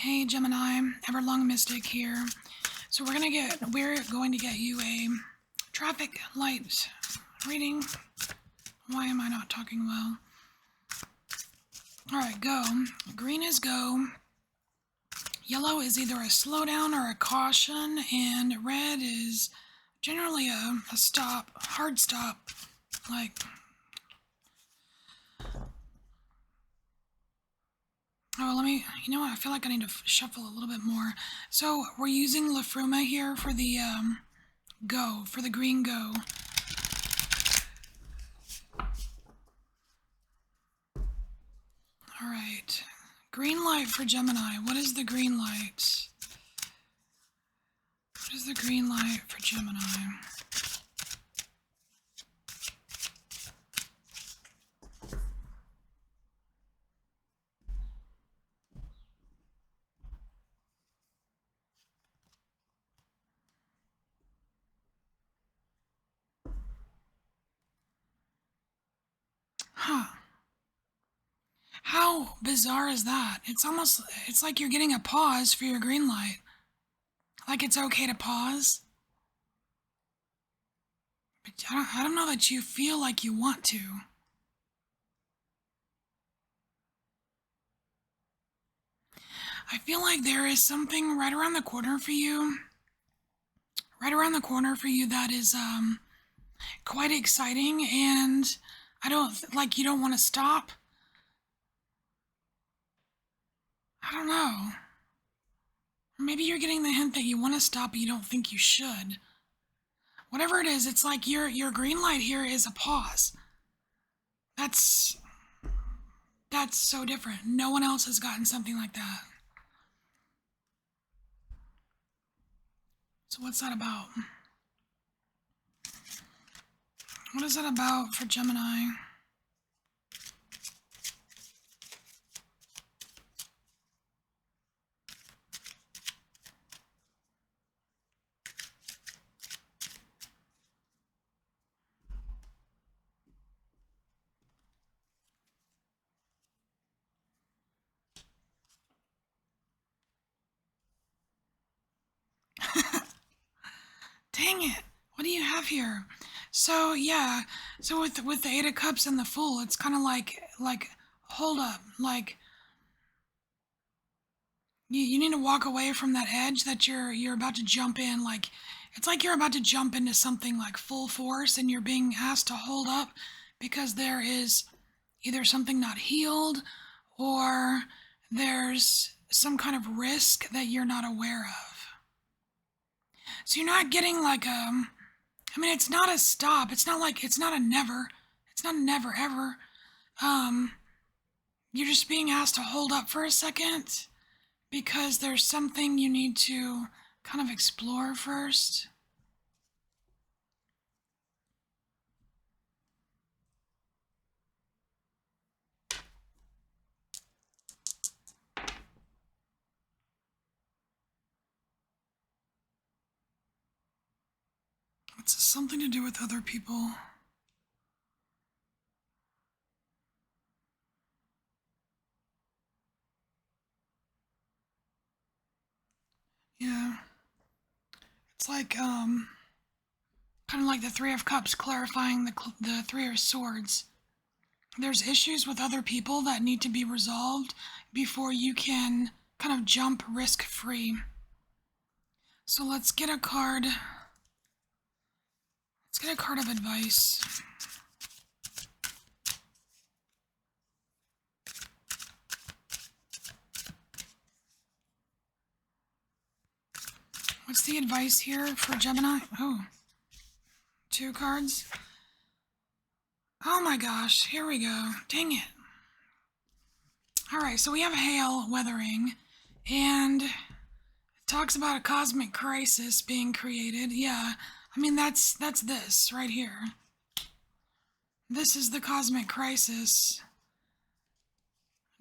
Hey Gemini, EverlongMystic here. So we're going to get you a traffic light reading. Why am I not talking well? Alright, go. Green is go. Yellow is either a slowdown or a caution, and red is generally a stop, hard stop, like... Oh, you know what, I feel like I need to shuffle a little bit more. So, we're using La Fruma here for the, go, for the green go. Alright, green light for Gemini. What is the green light? What is the green light for Gemini? Huh. How bizarre is that? It's like you're getting a pause for your green light. Like it's okay to pause. But I don't know that you feel like you want to. I feel like there is something right around the corner for you. Right around the corner for you that is, quite exciting, and you don't want to stop. I don't know. Or maybe you're getting the hint that you want to stop, but you don't think you should. Whatever it is, it's like your green light here is a pause. That's so different. No one else has gotten something like that. So what's that about? What is that about for Gemini? Dang it! What do you have here? So yeah, so with the Eight of Cups and the Fool, it's kind of like hold up, like you need to walk away from that edge that you're about to jump in. Like it's like you're about to jump into something like full force, and you're being asked to hold up because there is either something not healed or there's some kind of risk that you're not aware of. So you're not getting like I mean, it's not a stop. It's not a never. It's not a never ever. Um, you're just being asked to hold up for a second because there's something you need to kind of explore first. It's something to do with other people. Yeah. It's like, kind of like the Three of Cups clarifying the Three of Swords. There's issues with other people that need to be resolved before you can kind of jump risk-free. So let's get a card. Let's get a card of advice. What's the advice here for Gemini? Oh, 2 cards. Oh my gosh, here we go. Dang it. Alright, so we have hail weathering, and it talks about a cosmic crisis being created. Yeah, I mean, that's this right here. This is the cosmic crisis.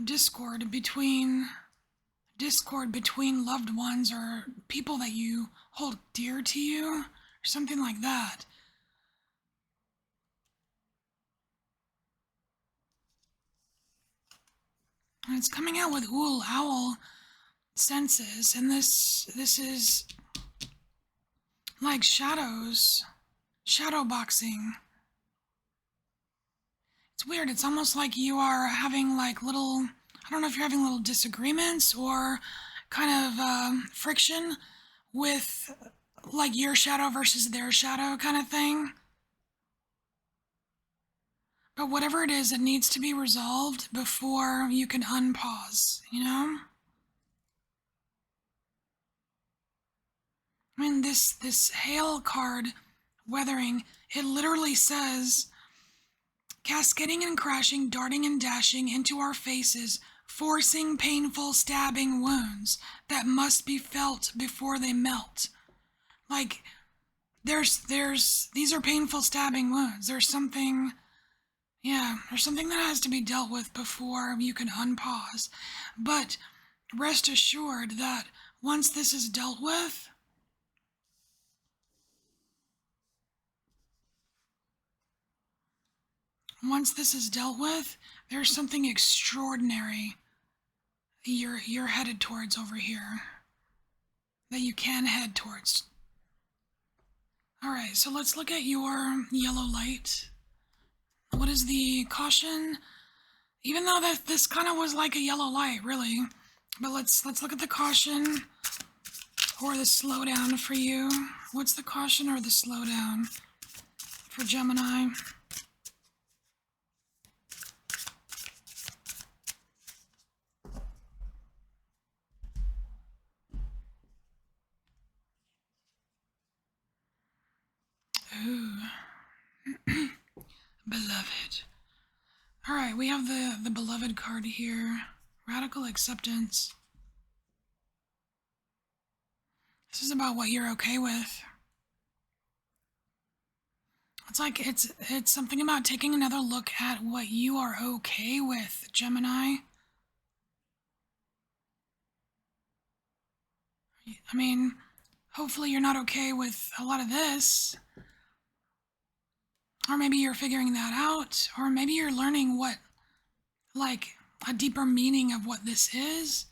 Discord between loved ones or people that you hold dear to you, or something like that. And it's coming out with Owl. senses, and this is like shadows, shadow boxing. It's weird. It's almost like you are having like little, I don't know if you're having little disagreements or kind of friction with like your shadow versus their shadow kind of thing. But whatever it is, it needs to be resolved before you can unpause, you know? I mean, this hail card, weathering, it literally says, cascading and crashing, darting and dashing into our faces, forcing painful stabbing wounds that must be felt before they melt. Like, these are painful stabbing wounds. There's something that has to be dealt with before you can unpause. But rest assured that once this is dealt with, there's something extraordinary you're headed towards over here. That you can head towards. Alright, so let's look at your yellow light. What is the caution? Even though this kind of was like a yellow light, really. But let's look at the caution or the slowdown for you. What's the caution or the slowdown for Gemini? Ooh. Beloved. Alright, we have the beloved card here. Radical acceptance. This is about what you're okay with. It's like it's something about taking another look at what you are okay with, Gemini. I mean, hopefully you're not okay with a lot of this. Or maybe you're figuring that out. Or maybe you're learning what, like, a deeper meaning of what this is.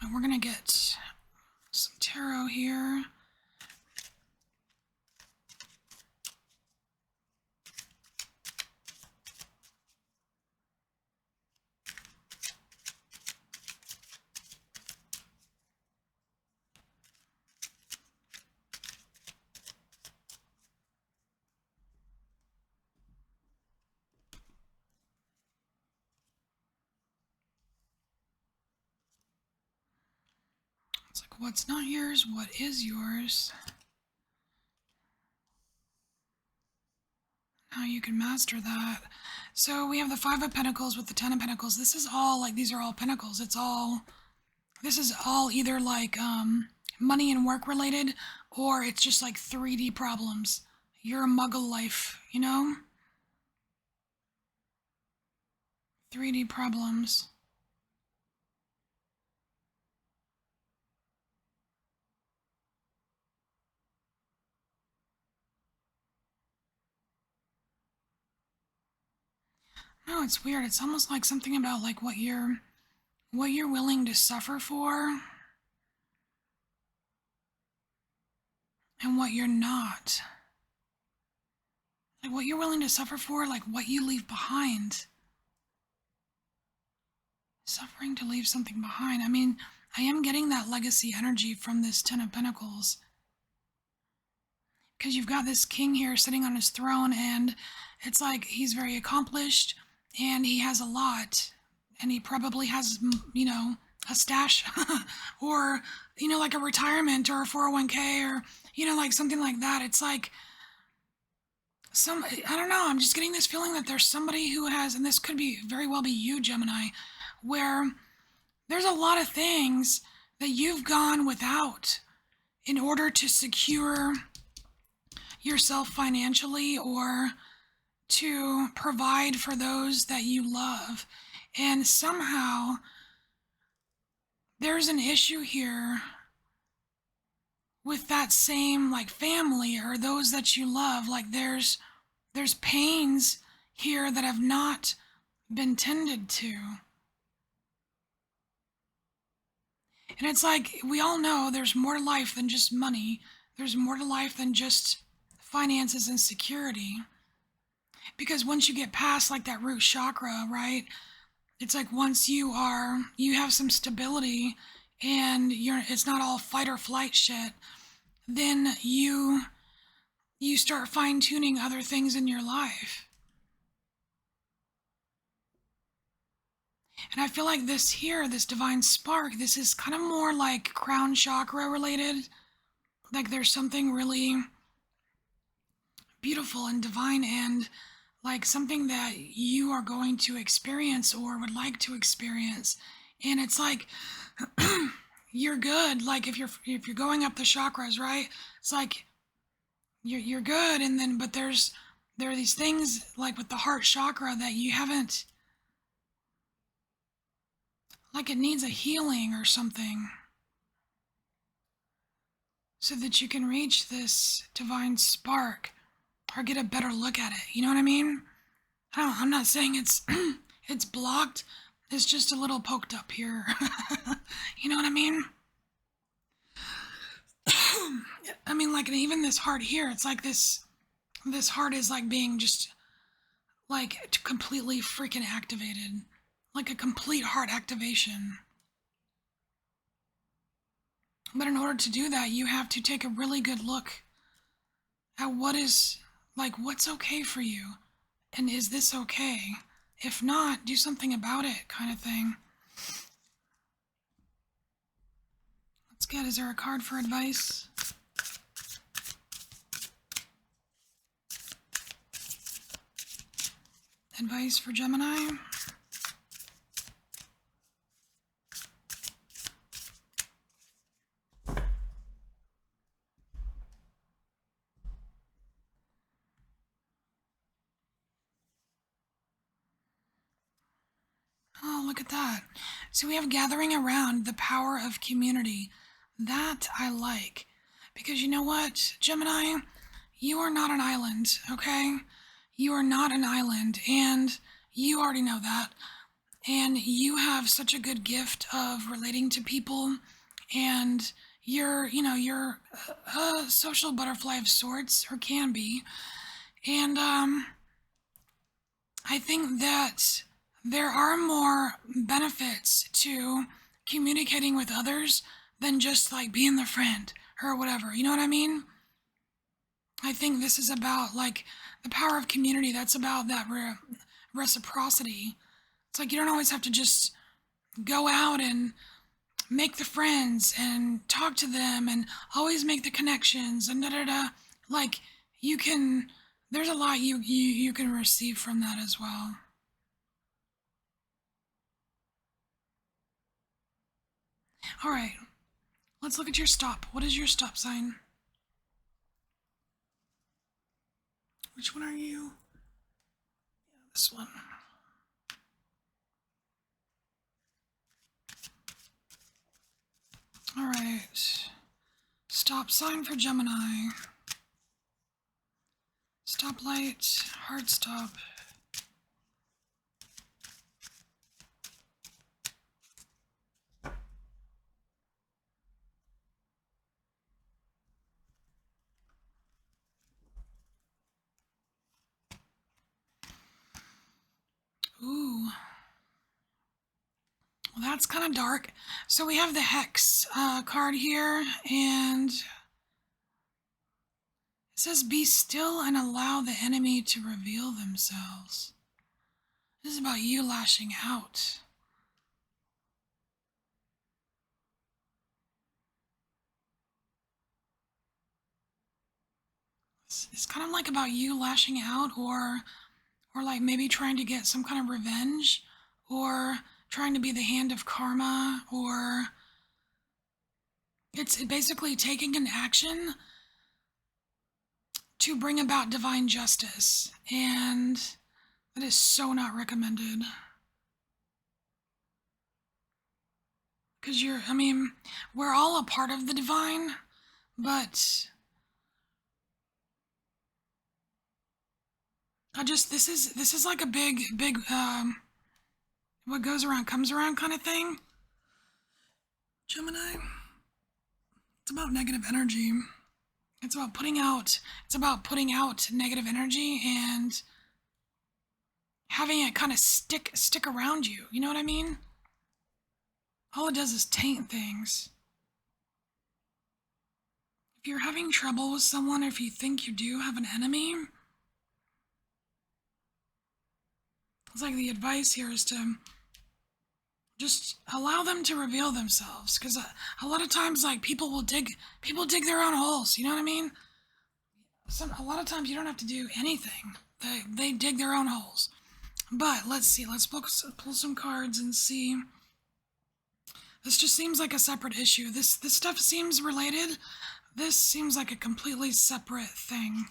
And we're gonna get some tarot here. It's like, what's not yours? What is yours? How you can master that. So we have the Five of Pentacles with the Ten of Pentacles. This is all, like, these are all pentacles. This is all either like money and work related, or it's just like 3D problems. You're a muggle life, you know? 3D problems. No, it's weird. It's almost like something about like what you're willing to suffer for and what you're not. Like what you're willing to suffer for, like what you leave behind. Suffering to leave something behind. I mean, I am getting that legacy energy from this Ten of Pentacles. Because you've got this king here sitting on his throne, and it's like he's very accomplished, and he has a lot, and he probably has, you know, a stash, or, you know, like a retirement, or a 401k, or, you know, like something like that. It's like, I don't know, I'm just getting this feeling that there's somebody who has, and this could be very well be you, Gemini, where there's a lot of things that you've gone without in order to secure yourself financially or to provide for those that you love. And somehow there's an issue here with that same like family or those that you love. Like there's pains here that have not been tended to. And it's like, we all know there's more to life than just money. There's more to life than just finances and security. Because once you get past like that root chakra, right? It's like once you have some stability and it's not all fight or flight shit, then you start fine tuning other things in your life. And I feel like this here, this divine spark, this is kind of more like crown chakra related. Like there's something really beautiful and divine and like something that you are going to experience or would like to experience. And it's like you're good. Like if you're going up the chakras, right? It's like you're good, and then but there are these things like with the heart chakra that you haven't, like it needs a healing or something so that you can reach this divine spark or get a better look at it. You know what I mean? I'm not saying it's it's blocked. It's just a little poked up here. You know what I mean? I mean, like, even this heart here, it's like this heart is like being just like completely freaking activated, like a complete heart activation. But in order to do that, you have to take a really good look at what's okay for you, and is this okay? If not, do something about it, kind of thing. Let's get, is there a card for advice? Advice for Gemini? Oh, look at that. So we have gathering around, the power of community. That I like. Because you know what, Gemini? You are not an island, okay? You are not an island, and you already know that. And you have such a good gift of relating to people, and you're a social butterfly of sorts, or can be. And I think that there are more benefits to communicating with others than just like being the friend or whatever. You know what I mean? I think this is about like the power of community. That's about that reciprocity. It's like you don't always have to just go out and make the friends and talk to them and always make the connections and da da da. Like you can, there's a lot you can receive from that as well. All right, let's look at your stop. What is your stop sign? Which one are you? Yeah, this one. All right. Stop sign for Gemini. Stoplight, hard stop. Ooh. Well, that's kind of dark. So we have the Hex card here, and it says, be still and allow the enemy to reveal themselves. This is about you lashing out. It's kind of like about you lashing out, or like maybe trying to get some kind of revenge, or trying to be the hand of karma, or it's basically taking an action to bring about divine justice, and that is so not recommended. Because we're all a part of the divine, but this is like a big what goes around comes around kind of thing. Gemini, it's about negative energy. It's about putting out negative energy and having it kind of stick around you. You know what I mean? All it does is taint things. If you're having trouble with someone, or if you think you do have an enemy, it's like the advice here is to just allow them to reveal themselves, because a lot of times, like, people dig their own holes. You know what I mean? A lot of times you don't have to do anything. They dig their own holes. But let's see. Let's pull some cards and see. This just seems like a separate issue. This stuff seems related. This seems like a completely separate thing.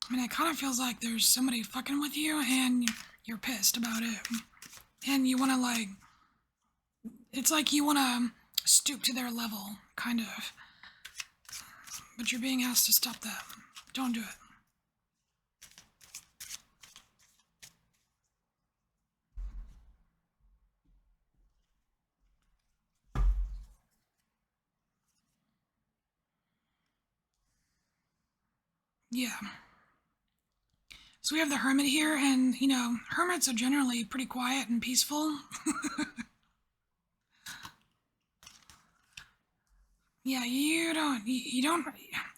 I mean, it kind of feels like there's somebody fucking with you and you're pissed about it. And you want to, like, it's like you want to stoop to their level, kind of. But you're being asked to stop that. Don't do it. Yeah. So we have the Hermit here, and, you know, hermits are generally pretty quiet and peaceful. Yeah, you don't,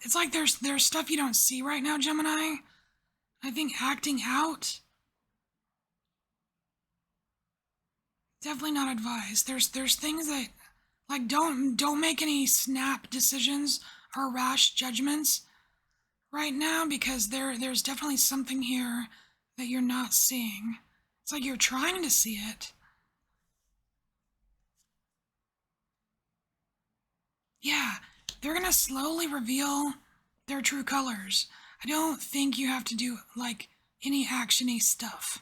it's like there's stuff you don't see right now, Gemini. I think acting out, definitely not advised. There's things that, like, don't make any snap decisions or rash judgments right now, because there's definitely something here that you're not seeing. It's like you're trying to see it. Yeah, they're gonna slowly reveal their true colors. I don't think you have to do, like, any actiony stuff.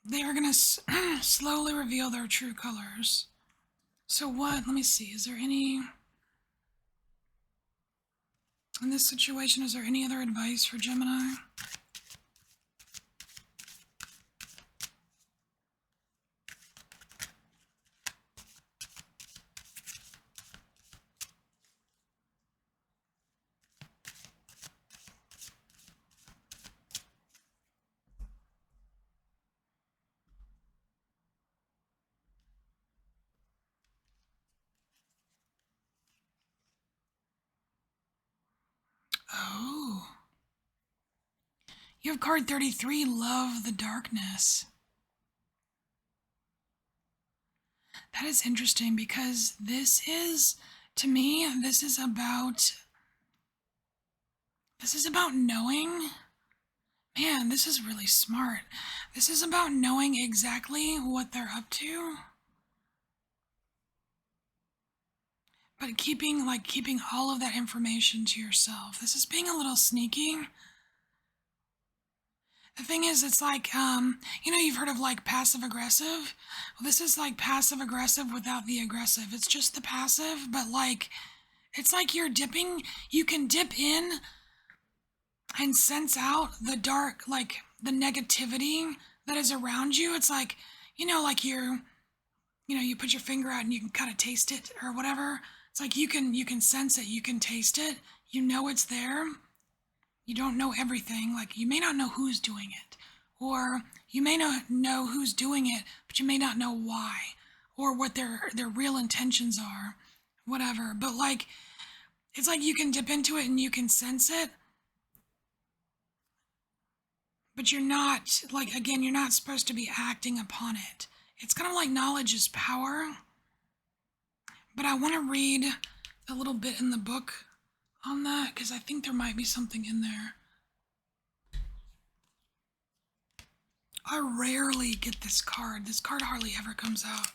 They are gonna slowly reveal their true colors. So what, let me see, is there any, in this situation, is there any other advice for Gemini? Oh. You have card 33, Love the Darkness. That is interesting, because this is, to me, this is about knowing. Man, this is really smart. This is about knowing exactly what they're up to, but keeping all of that information to yourself. This is being a little sneaky. The thing is, it's like, you know, you've heard of, like, passive aggressive. Well, this is like passive aggressive without the aggressive. It's just the passive, but, like, it's like you can dip in and sense out the dark, like, the negativity that is around you. It's like, you know, like you put your finger out and you can kind of taste it or whatever. It's like you can sense it, you can taste it, you know it's there. You don't know everything. Like, you may not know who's doing it, or you may not know who's doing it, but you may not know why, or what their real intentions are, whatever. But, like, it's like you can dip into it and you can sense it, but you're not, like, again, you're not supposed to be acting upon it. It's kind of like knowledge is power. But I want to read a little bit in the book on that, because I think there might be something in there. I rarely get this card. This card hardly ever comes out.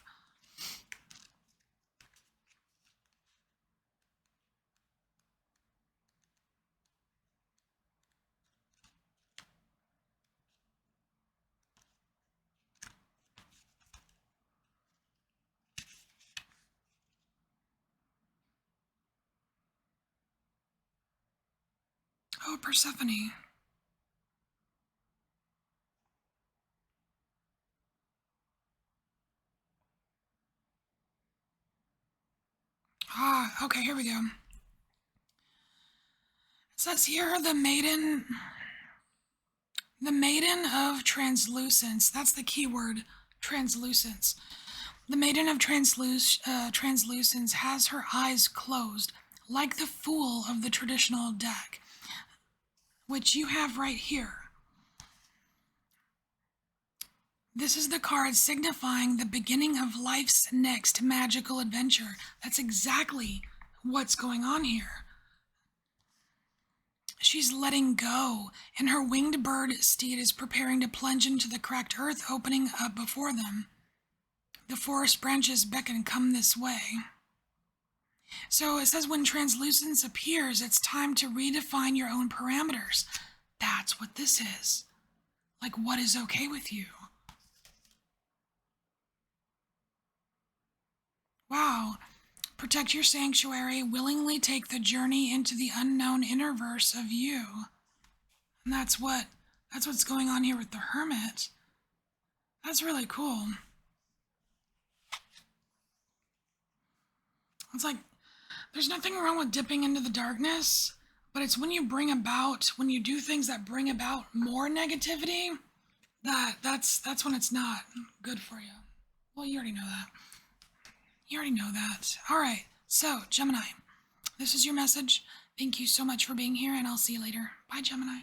Oh, Persephone. says here the maiden of translucence. That's the key word, translucence. The maiden of translucence has her eyes closed, like the fool of the traditional deck, which you have right here. This is the card signifying the beginning of life's next magical adventure. That's exactly what's going on here. She's letting go, and her winged bird steed is preparing to plunge into the cracked earth opening up before them. The forest branches beckon, come this way. So it says when translucence appears, it's time to redefine your own parameters. That's what this is. Like, what is okay with you? Wow. Protect your sanctuary, willingly take the journey into the unknown inner verse of you. And that's what's going on here with the Hermit. That's really cool. It's like, there's nothing wrong with dipping into the darkness, but it's when you do things that bring about more negativity, that's when it's not good for you. Well, you already know that. All right, so Gemini, this is your message. Thank you so much for being here, and I'll see you later. Bye, Gemini.